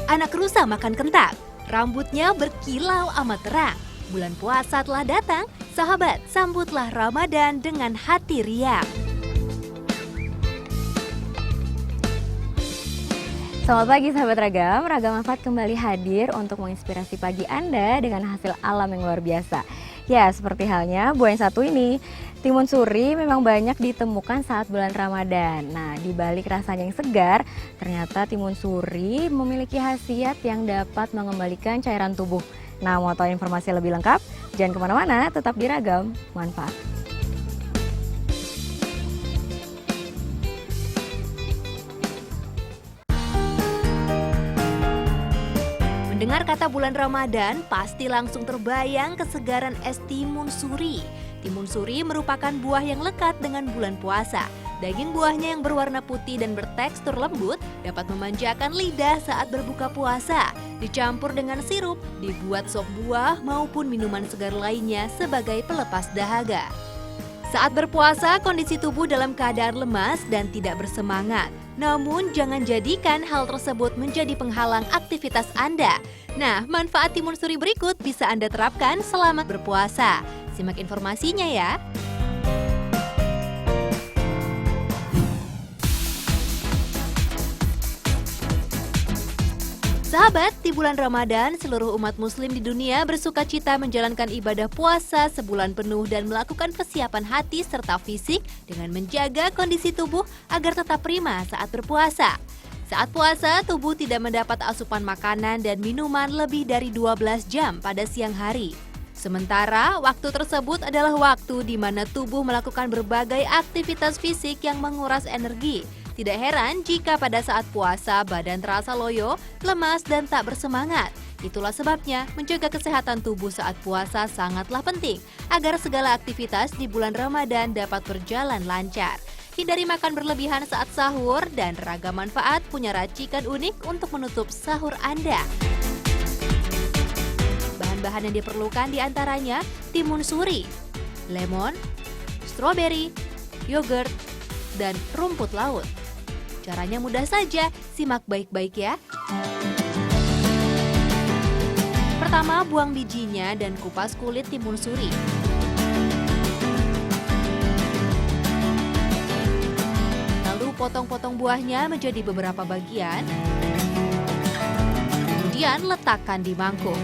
Anak rusa makan kentang, rambutnya berkilau amat terang. Bulan puasa telah datang, sahabat sambutlah Ramadan dengan hati riang. Selamat pagi sahabat Ragam, Ragam Manfaat kembali hadir untuk menginspirasi pagi Anda dengan hasil alam yang luar biasa. Ya, seperti halnya buah yang satu ini, timun suri memang banyak ditemukan saat bulan Ramadan. Nah, di balik rasanya yang segar, ternyata timun suri memiliki khasiat yang dapat mengembalikan cairan tubuh. Nah, mau tahu informasi lebih lengkap? Jangan kemana-mana, tetap di Ragam Manfaat. Mendengar kata bulan Ramadan, pasti langsung terbayang kesegaran es timun suri. Timun suri merupakan buah yang lekat dengan bulan puasa. Daging buahnya yang berwarna putih dan bertekstur lembut dapat memanjakan lidah saat berbuka puasa. Dicampur dengan sirup, dibuat sop buah maupun minuman segar lainnya sebagai pelepas dahaga. Saat berpuasa, kondisi tubuh dalam keadaan lemas dan tidak bersemangat. Namun, jangan jadikan hal tersebut menjadi penghalang aktivitas Anda. Nah, manfaat timun suri berikut bisa Anda terapkan selama berpuasa. Simak informasinya ya. Sahabat, di bulan Ramadan, seluruh umat muslim di dunia bersukacita menjalankan ibadah puasa sebulan penuh dan melakukan persiapan hati serta fisik dengan menjaga kondisi tubuh agar tetap prima saat berpuasa. Saat puasa, tubuh tidak mendapat asupan makanan dan minuman lebih dari 12 jam pada siang hari. Sementara, waktu tersebut adalah waktu di mana tubuh melakukan berbagai aktivitas fisik yang menguras energi. Tidak heran jika pada saat puasa badan terasa loyo, lemas, dan tak bersemangat. Itulah sebabnya menjaga kesehatan tubuh saat puasa sangatlah penting agar segala aktivitas di bulan Ramadan dapat berjalan lancar. Hindari makan berlebihan saat sahur dan Ragam Manfaat punya racikan unik untuk menutup sahur Anda. Bahan-bahan yang diperlukan diantaranya timun suri, lemon, stroberi, yogurt, dan rumput laut. Caranya mudah saja, simak baik-baik ya. Pertama, buang bijinya dan kupas kulit timun suri. Lalu potong-potong buahnya menjadi beberapa bagian. Kemudian letakkan di mangkuk.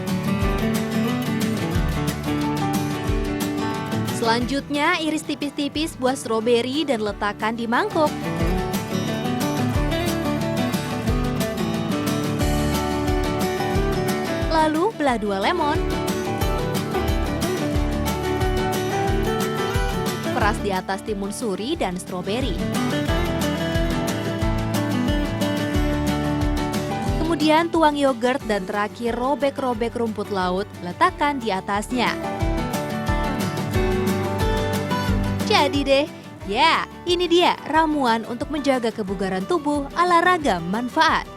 Selanjutnya, iris tipis-tipis buah stroberi dan letakkan di mangkuk. Lalu belah 2 lemon. Peras di atas timun suri dan stroberi. Kemudian tuang yogurt dan terakhir robek-robek rumput laut, letakkan di atasnya. Jadi deh, ya ini dia ramuan untuk menjaga kebugaran tubuh ala Ragam Manfaat.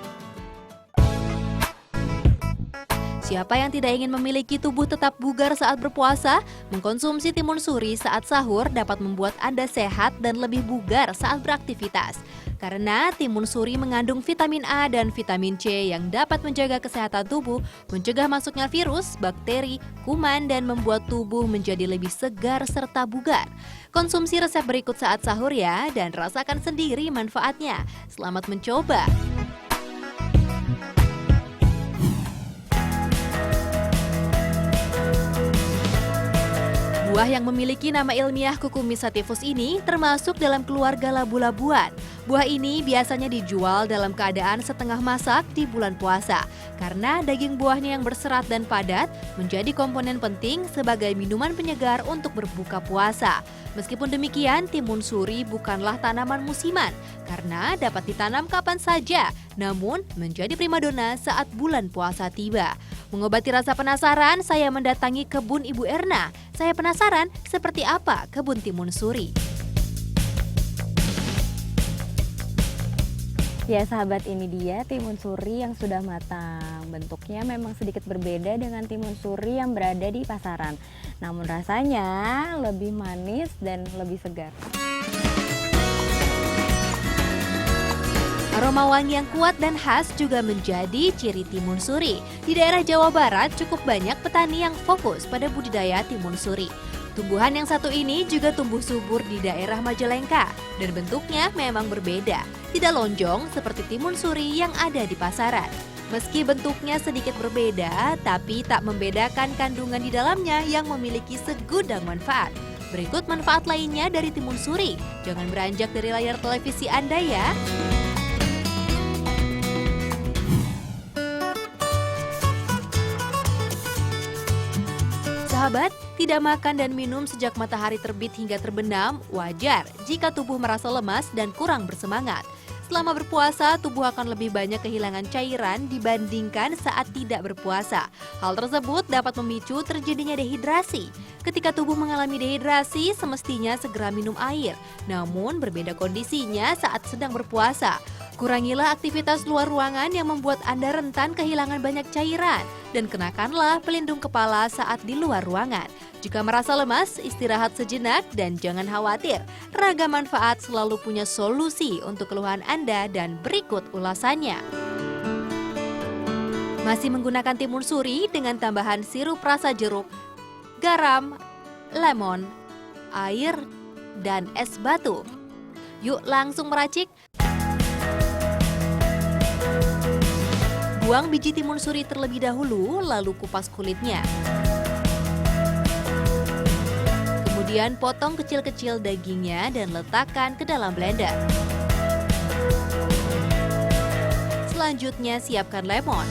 Siapa yang tidak ingin memiliki tubuh tetap bugar saat berpuasa? Mengkonsumsi timun suri saat sahur dapat membuat Anda sehat dan lebih bugar saat beraktivitas. Karena timun suri mengandung vitamin A dan vitamin C yang dapat menjaga kesehatan tubuh, mencegah masuknya virus, bakteri, kuman, dan membuat tubuh menjadi lebih segar serta bugar. Konsumsi resep berikut saat sahur ya, dan rasakan sendiri manfaatnya. Selamat mencoba! Buah yang memiliki nama ilmiah Cucumis sativus ini termasuk dalam keluarga labu-labuan. Buah ini biasanya dijual dalam keadaan setengah masak di bulan puasa karena daging buahnya yang berserat dan padat menjadi komponen penting sebagai minuman penyegar untuk berbuka puasa. Meskipun demikian, timun suri bukanlah tanaman musiman karena dapat ditanam kapan saja, namun menjadi primadona saat bulan puasa tiba. Mengobati rasa penasaran, saya mendatangi kebun Ibu Erna. Saya penasaran seperti apa kebun timun suri. Ya sahabat, ini dia timun suri yang sudah matang. Bentuknya memang sedikit berbeda dengan timun suri yang berada di pasaran. Namun rasanya lebih manis dan lebih segar. Aroma wangi yang kuat dan khas juga menjadi ciri timun suri. Di daerah Jawa Barat cukup banyak petani yang fokus pada budidaya timun suri. Tumbuhan yang satu ini juga tumbuh subur di daerah Majalengka dan bentuknya memang berbeda, tidak lonjong seperti timun suri yang ada di pasaran. Meski bentuknya sedikit berbeda, tapi tak membedakan kandungan di dalamnya yang memiliki segudang manfaat. Berikut manfaat lainnya dari timun suri. Jangan beranjak dari layar televisi Anda ya. Sahabat, tidak makan dan minum sejak matahari terbit hingga terbenam wajar jika tubuh merasa lemas dan kurang bersemangat. Selama berpuasa, tubuh akan lebih banyak kehilangan cairan dibandingkan saat tidak berpuasa. Hal tersebut dapat memicu terjadinya dehidrasi. Ketika tubuh mengalami dehidrasi, semestinya segera minum air. Namun, berbeda kondisinya saat sedang berpuasa. Kurangilah aktivitas luar ruangan yang membuat Anda rentan kehilangan banyak cairan dan kenakanlah pelindung kepala saat di luar ruangan. Jika merasa lemas, istirahat sejenak dan jangan khawatir. Ragam manfaat selalu punya solusi untuk keluhan Anda dan berikut ulasannya. Masih menggunakan timun suri dengan tambahan sirup rasa jeruk, garam, lemon, air, dan es batu. Yuk langsung meracik. Buang biji timun suri terlebih dahulu, lalu kupas kulitnya. Kemudian potong kecil-kecil dagingnya dan letakkan ke dalam blender. Selanjutnya siapkan lemon.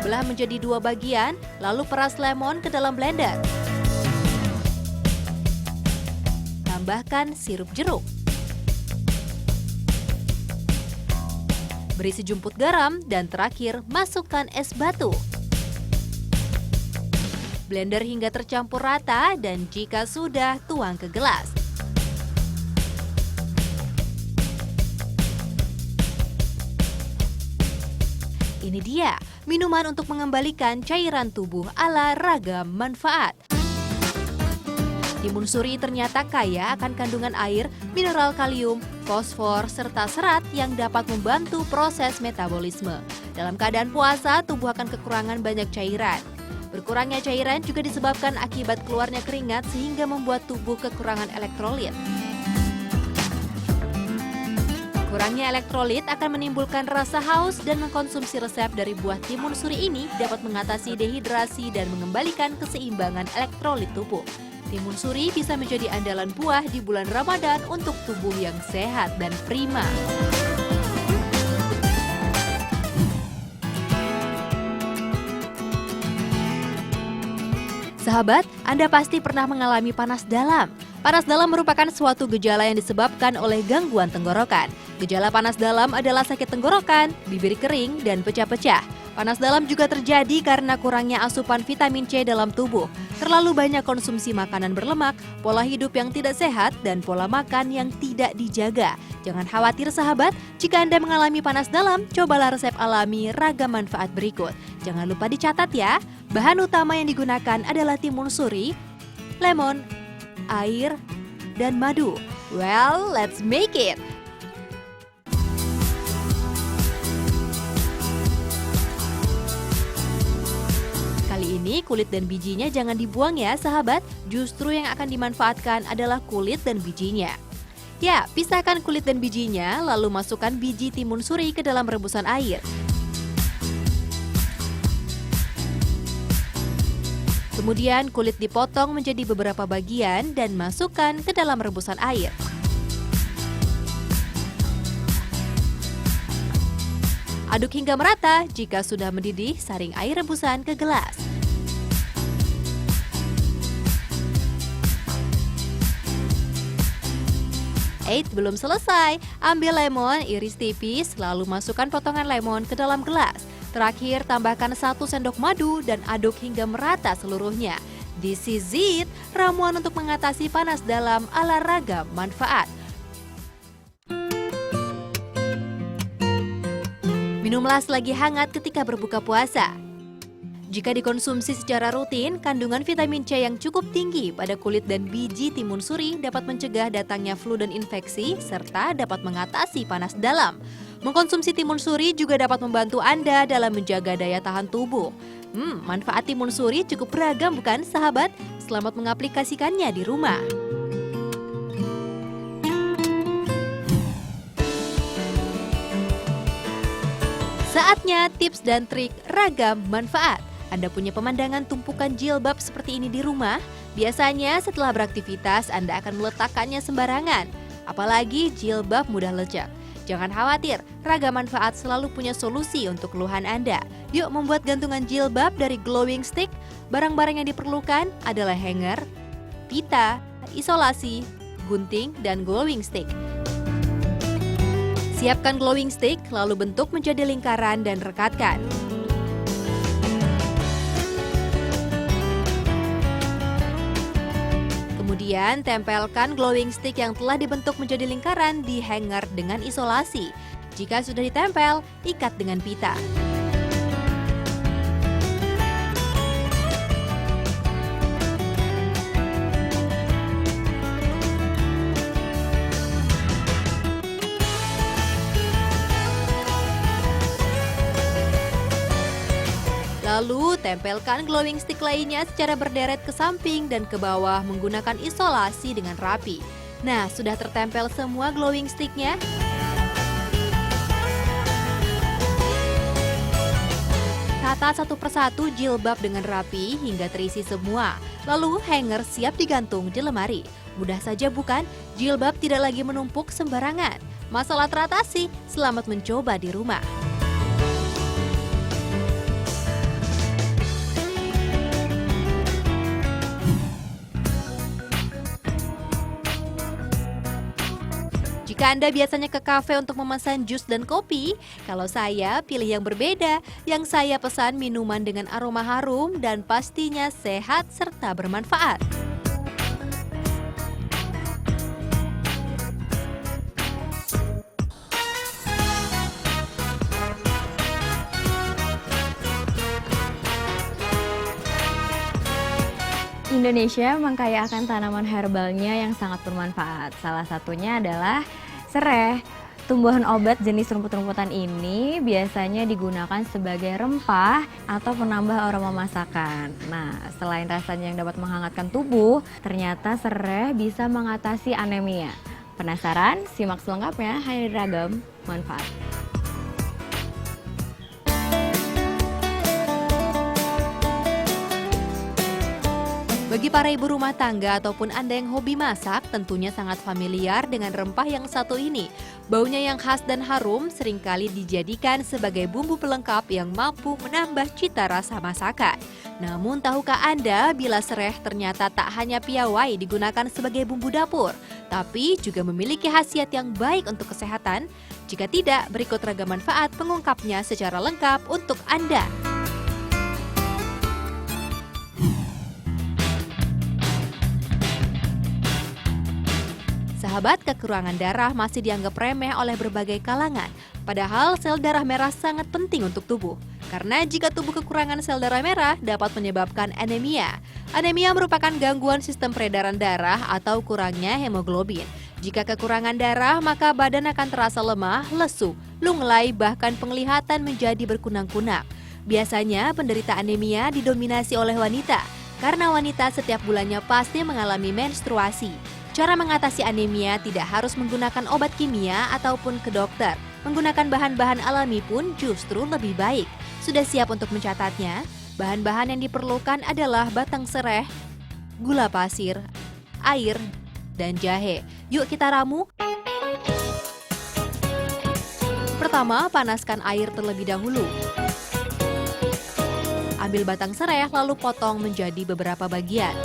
Belah menjadi 2 bagian, lalu peras lemon ke dalam blender. Tambahkan sirup jeruk. Beri sejumput garam dan terakhir masukkan es batu. Blender hingga tercampur rata dan jika sudah tuang ke gelas. Ini dia minuman untuk mengembalikan cairan tubuh ala ragam manfaat. Timun suri ternyata kaya akan kandungan air, mineral kalium, fosfor, serta serat yang dapat membantu proses metabolisme. Dalam keadaan puasa, tubuh akan kekurangan banyak cairan. Berkurangnya cairan juga disebabkan akibat keluarnya keringat sehingga membuat tubuh kekurangan elektrolit. Kurangnya elektrolit akan menimbulkan rasa haus dan mengkonsumsi resep dari buah timun suri ini dapat mengatasi dehidrasi dan mengembalikan keseimbangan elektrolit tubuh. Timun suri bisa menjadi andalan buah di bulan Ramadan untuk tubuh yang sehat dan prima. Sahabat, Anda pasti pernah mengalami panas dalam. Panas dalam merupakan suatu gejala yang disebabkan oleh gangguan tenggorokan. Gejala panas dalam adalah sakit tenggorokan, bibir kering, dan pecah-pecah. Panas dalam juga terjadi karena kurangnya asupan vitamin C dalam tubuh, terlalu banyak konsumsi makanan berlemak, pola hidup yang tidak sehat, dan pola makan yang tidak dijaga. Jangan khawatir sahabat, jika Anda mengalami panas dalam, cobalah resep alami ragam manfaat berikut. Jangan lupa dicatat ya, bahan utama yang digunakan adalah timun suri, lemon, air, dan madu. Well, let's make it! Kali ini kulit dan bijinya jangan dibuang ya sahabat, justru yang akan dimanfaatkan adalah kulit dan bijinya. Ya, pisahkan kulit dan bijinya, lalu masukkan biji timun suri ke dalam rebusan air. Kemudian kulit dipotong menjadi beberapa bagian dan masukkan ke dalam rebusan air. Aduk hingga merata, jika sudah mendidih, saring air rebusan ke gelas. Belum selesai, ambil lemon, iris tipis, lalu masukkan potongan lemon ke dalam gelas. Terakhir, tambahkan 1 sendok madu dan aduk hingga merata seluruhnya. This is it, ramuan untuk mengatasi panas dalam ala ragam manfaat. Minumlah selagi hangat ketika berbuka puasa. Jika dikonsumsi secara rutin, kandungan vitamin C yang cukup tinggi pada kulit dan biji timun suri dapat mencegah datangnya flu dan infeksi, serta dapat mengatasi panas dalam. Mengkonsumsi timun suri juga dapat membantu Anda dalam menjaga daya tahan tubuh. Manfaat timun suri cukup beragam bukan sahabat? Selamat mengaplikasikannya di rumah. Saatnya tips dan trik ragam manfaat. Anda punya pemandangan tumpukan jilbab seperti ini di rumah? Biasanya setelah beraktivitas Anda akan meletakkannya sembarangan. Apalagi jilbab mudah lecek. Jangan khawatir, ragam manfaat selalu punya solusi untuk keluhan Anda. Yuk membuat gantungan jilbab dari glowing stick. Barang-barang yang diperlukan adalah hanger, pita, isolasi, gunting, dan glowing stick. Siapkan glowing stick, lalu bentuk menjadi lingkaran dan rekatkan. Kemudian tempelkan glowing stick yang telah dibentuk menjadi lingkaran di hanger dengan isolasi. Jika sudah ditempel, ikat dengan pita. Lalu, tempelkan glowing stick lainnya secara berderet ke samping dan ke bawah menggunakan isolasi dengan rapi. Nah, sudah tertempel semua glowing sticknya? Tata satu persatu jilbab dengan rapi hingga terisi semua. Lalu, hanger siap digantung di lemari. Mudah saja bukan? Jilbab tidak lagi menumpuk sembarangan. Masalah teratasi, selamat mencoba di rumah. Jika Anda biasanya ke kafe untuk memesan jus dan kopi, kalau saya pilih yang berbeda. Yang saya pesan minuman dengan aroma harum dan pastinya sehat serta bermanfaat. Indonesia memang kaya akan tanaman herbalnya yang sangat bermanfaat. Salah satunya adalah sereh. Tumbuhan obat jenis rumput-rumputan ini biasanya digunakan sebagai rempah atau penambah aroma masakan. Nah, selain rasanya yang dapat menghangatkan tubuh, ternyata sereh bisa mengatasi anemia. Penasaran? Simak selengkapnya hanya di Ragam Manfaat. Bagi para ibu rumah tangga ataupun Anda yang hobi masak, tentunya sangat familiar dengan rempah yang satu ini. Baunya yang khas dan harum seringkali dijadikan sebagai bumbu pelengkap yang mampu menambah cita rasa masakan. Namun tahukah Anda bila sereh ternyata tak hanya piawai digunakan sebagai bumbu dapur, tapi juga memiliki khasiat yang baik untuk kesehatan? Jika tidak, berikut ragam manfaat pengungkapnya secara lengkap untuk Anda. Sahabat, kekurangan darah masih dianggap remeh oleh berbagai kalangan. Padahal sel darah merah sangat penting untuk tubuh. Karena jika tubuh kekurangan sel darah merah dapat menyebabkan anemia. Anemia merupakan gangguan sistem peredaran darah atau kurangnya hemoglobin. Jika kekurangan darah, maka badan akan terasa lemah, lesu, lunglai, bahkan penglihatan menjadi berkunang-kunang. Biasanya penderita anemia didominasi oleh wanita. Karena wanita setiap bulannya pasti mengalami menstruasi. Cara mengatasi anemia tidak harus menggunakan obat kimia ataupun ke dokter. Menggunakan bahan-bahan alami pun justru lebih baik. Sudah siap untuk mencatatnya? Bahan-bahan yang diperlukan adalah batang sereh, gula pasir, air, dan jahe. Yuk kita ramu. Pertama, panaskan air terlebih dahulu. Ambil batang sereh lalu potong menjadi beberapa bagian.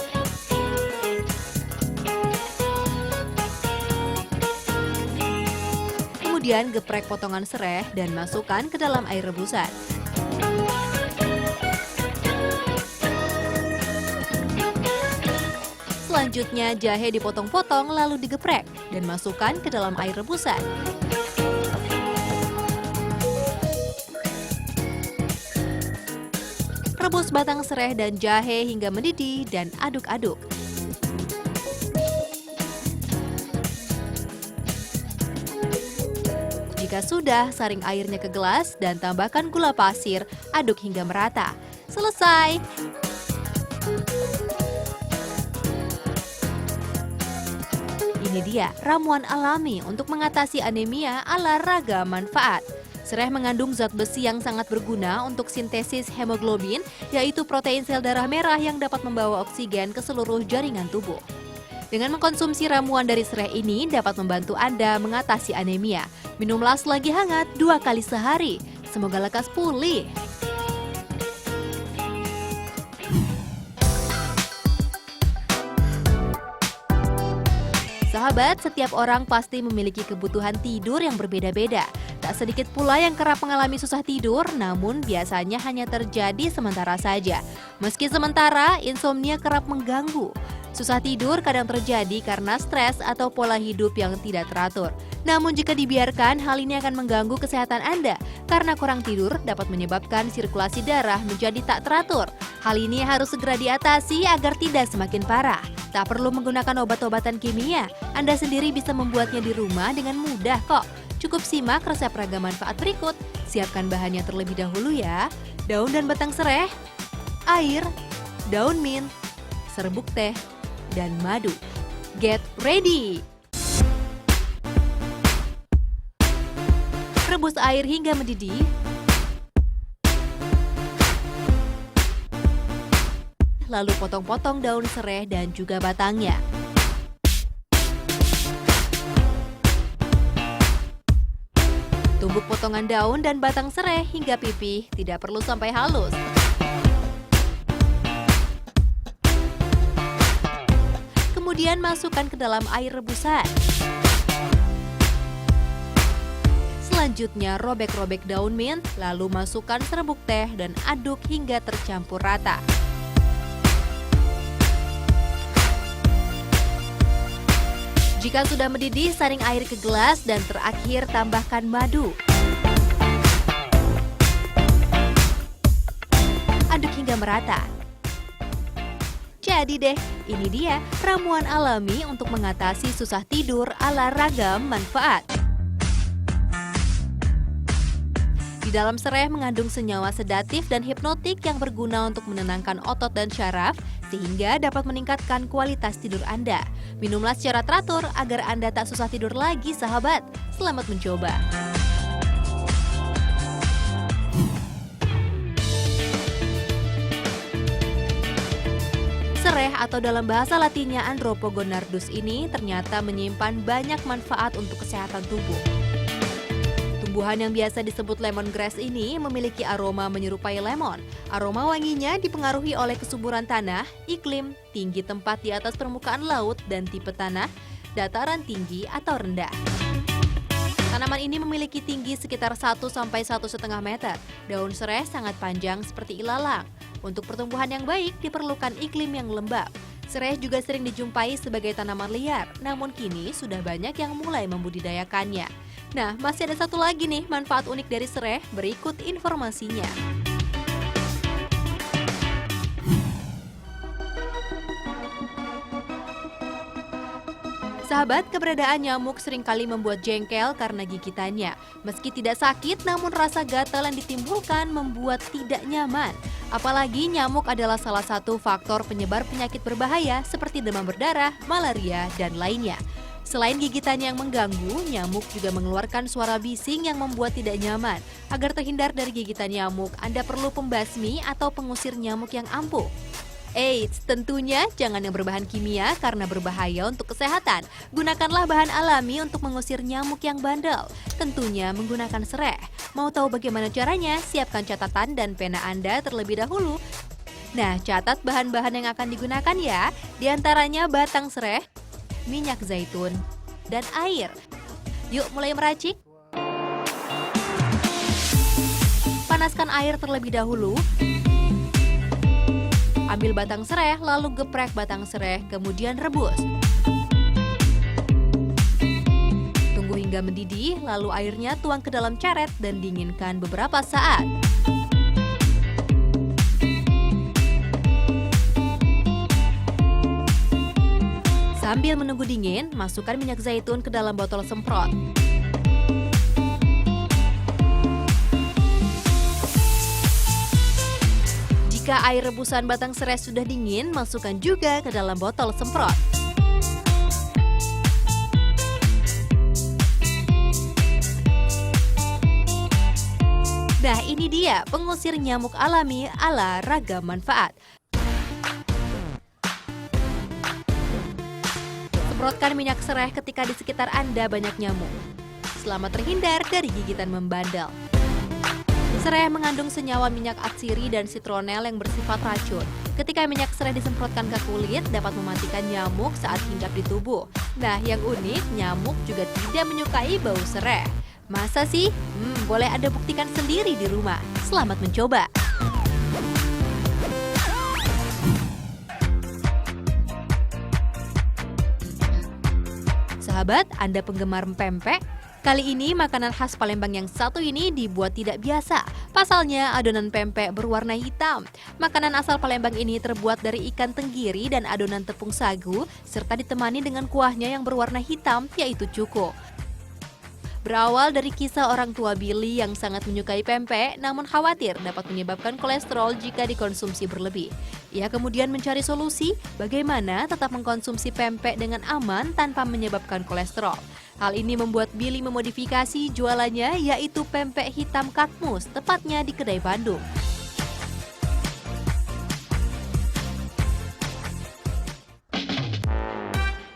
Kemudian geprek potongan sereh dan masukkan ke dalam air rebusan. Selanjutnya jahe dipotong-potong lalu digeprek dan masukkan ke dalam air rebusan. Rebus Rebus batang sereh dan jahe hingga mendidih dan aduk-aduk. Jika sudah, saring airnya ke gelas dan tambahkan gula pasir, aduk hingga merata. Selesai! Ini dia ramuan alami untuk mengatasi anemia ala Raga Manfaat. Sereh mengandung zat besi yang sangat berguna untuk sintesis hemoglobin, yaitu protein sel darah merah yang dapat membawa oksigen ke seluruh jaringan tubuh. Dengan mengkonsumsi ramuan dari sereh ini dapat membantu Anda mengatasi anemia. Minumlah selagi hangat 2 kali sehari. Semoga lekas pulih. Sahabat, setiap orang pasti memiliki kebutuhan tidur yang berbeda-beda. Tak sedikit pula yang kerap mengalami susah tidur, namun biasanya hanya terjadi sementara saja. Meski sementara, insomnia kerap mengganggu. Susah tidur kadang terjadi karena stres atau pola hidup yang tidak teratur. Namun jika dibiarkan, hal ini akan mengganggu kesehatan Anda. Karena kurang tidur dapat menyebabkan sirkulasi darah menjadi tak teratur. Hal ini harus segera diatasi agar tidak semakin parah. Tak perlu menggunakan obat-obatan kimia. Anda sendiri bisa membuatnya di rumah dengan mudah kok. Cukup simak resep Raga Manfaat berikut. Siapkan bahannya terlebih dahulu ya. Daun dan batang sereh, air, daun mint, serbuk teh, dan madu. Get ready! Rebus air hingga mendidih. Lalu potong-potong daun sereh dan juga batangnya. Tumbuk potongan daun dan batang sereh hingga pipih, tidak perlu sampai halus. Kemudian masukkan ke dalam air rebusan. Selanjutnya robek-robek daun mint, lalu masukkan serbuk teh dan aduk hingga tercampur rata. Jika sudah mendidih, saring air ke gelas dan terakhir tambahkan madu. Aduk hingga merata. Jadi deh, ini dia ramuan alami untuk mengatasi susah tidur ala Raga Manfaat. Di dalam sereh mengandung senyawa sedatif dan hipnotik yang berguna untuk menenangkan otot dan syaraf, sehingga dapat meningkatkan kualitas tidur Anda. Minumlah secara teratur agar Anda tak susah tidur lagi, sahabat. Selamat mencoba. Sereh atau dalam bahasa latinnya Andropogonardus ini ternyata menyimpan banyak manfaat untuk kesehatan tubuh. Tumbuhan yang biasa disebut lemongrass ini memiliki aroma menyerupai lemon. Aroma wanginya dipengaruhi oleh kesuburan tanah, iklim, tinggi tempat di atas permukaan laut, dan tipe tanah, dataran tinggi atau rendah. Tanaman ini memiliki tinggi sekitar 1-1,5 meter. Daun sereh sangat panjang seperti ilalang. Untuk pertumbuhan yang baik diperlukan iklim yang lembab. Sereh juga sering dijumpai sebagai tanaman liar, namun kini sudah banyak yang mulai membudidayakannya. Nah, masih ada satu lagi nih manfaat unik dari sereh, berikut informasinya. Sahabat, keberadaan nyamuk seringkali membuat jengkel karena gigitannya. Meski tidak sakit, namun rasa gatal yang ditimbulkan membuat tidak nyaman. Apalagi nyamuk adalah salah satu faktor penyebar penyakit berbahaya seperti demam berdarah, malaria, dan lainnya. Selain gigitannya yang mengganggu, nyamuk juga mengeluarkan suara bising yang membuat tidak nyaman. Agar terhindar dari gigitan nyamuk, Anda perlu pembasmi atau pengusir nyamuk yang ampuh. Eits, tentunya jangan yang berbahan kimia karena berbahaya untuk kesehatan. Gunakanlah bahan alami untuk mengusir nyamuk yang bandel. Tentunya menggunakan sereh. Mau tahu bagaimana caranya? Siapkan catatan dan pena Anda terlebih dahulu. Nah, catat bahan-bahan yang akan digunakan ya. Di antaranya batang sereh, minyak zaitun, dan air. Yuk mulai meracik. Panaskan air terlebih dahulu. Ambil batang sereh, lalu geprek batang sereh, kemudian rebus. Tunggu hingga mendidih, lalu airnya tuang ke dalam caret dan dinginkan beberapa saat. Sambil menunggu dingin, masukkan minyak zaitun ke dalam botol semprot. Jika air rebusan batang serai sudah dingin, masukkan juga ke dalam botol semprot. Nah, ini dia pengusir nyamuk alami ala Ragam Manfaat. Semprotkan minyak serai ketika di sekitar Anda banyak nyamuk. Selamat terhindar dari gigitan membandel. Serai mengandung senyawa minyak atsiri dan citronel yang bersifat racun. Ketika minyak serai disemprotkan ke kulit, dapat mematikan nyamuk saat hinggap di tubuh. Nah, yang unik, nyamuk juga tidak menyukai bau serai. Masa sih? Boleh Anda buktikan sendiri di rumah. Selamat mencoba! Sahabat, Anda penggemar pempek? Kali ini makanan khas Palembang yang satu ini dibuat tidak biasa. Pasalnya adonan pempek berwarna hitam. Makanan asal Palembang ini terbuat dari ikan tenggiri dan adonan tepung sagu, serta ditemani dengan kuahnya yang berwarna hitam, yaitu cuko. Berawal dari kisah orang tua Billy yang sangat menyukai pempek, namun khawatir dapat menyebabkan kolesterol jika dikonsumsi berlebih. Ia kemudian mencari solusi bagaimana tetap mengkonsumsi pempek dengan aman tanpa menyebabkan kolesterol. Hal ini membuat Billy memodifikasi jualannya, yaitu pempek hitam kakmus, tepatnya di kedai Bandung.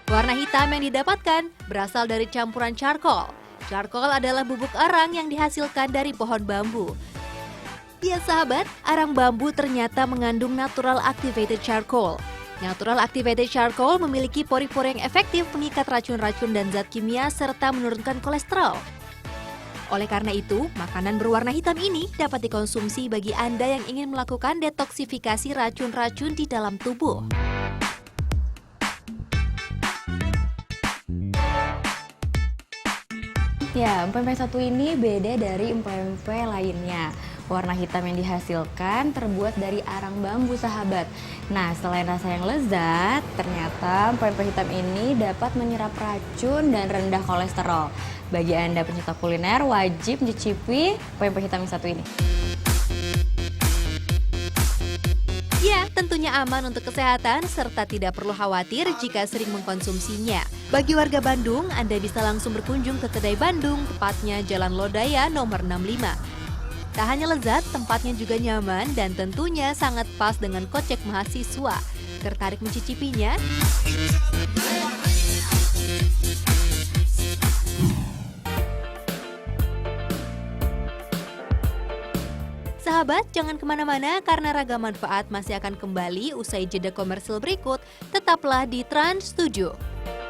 Warna hitam yang didapatkan berasal dari campuran charcoal. Charcoal adalah bubuk arang yang dihasilkan dari pohon bambu. Ya sahabat, arang bambu ternyata mengandung natural activated charcoal. Natural activated charcoal memiliki pori-pori yang efektif mengikat racun-racun dan zat kimia serta menurunkan kolesterol. Oleh karena itu, makanan berwarna hitam ini dapat dikonsumsi bagi Anda yang ingin melakukan detoksifikasi racun-racun di dalam tubuh. Ya, empempe satu ini beda dari empempe lainnya. Warna hitam yang dihasilkan terbuat dari arang bambu, sahabat. Nah, selain rasa yang lezat, ternyata empempe hitam ini dapat menyerap racun dan rendah kolesterol. Bagi Anda pencinta kuliner, wajib mencicipi empempe hitam yang satu ini. Ya, tentunya aman untuk kesehatan serta tidak perlu khawatir jika sering mengkonsumsinya. Bagi warga Bandung, Anda bisa langsung berkunjung ke kedai Bandung, tepatnya Jalan Lodaya nomor 65. Tak hanya lezat, tempatnya juga nyaman dan tentunya sangat pas dengan kocek mahasiswa. Tertarik mencicipinya? Sahabat, jangan kemana-mana karena Ragam Manfaat masih akan kembali usai jeda komersil berikut. Tetaplah di Trans 7.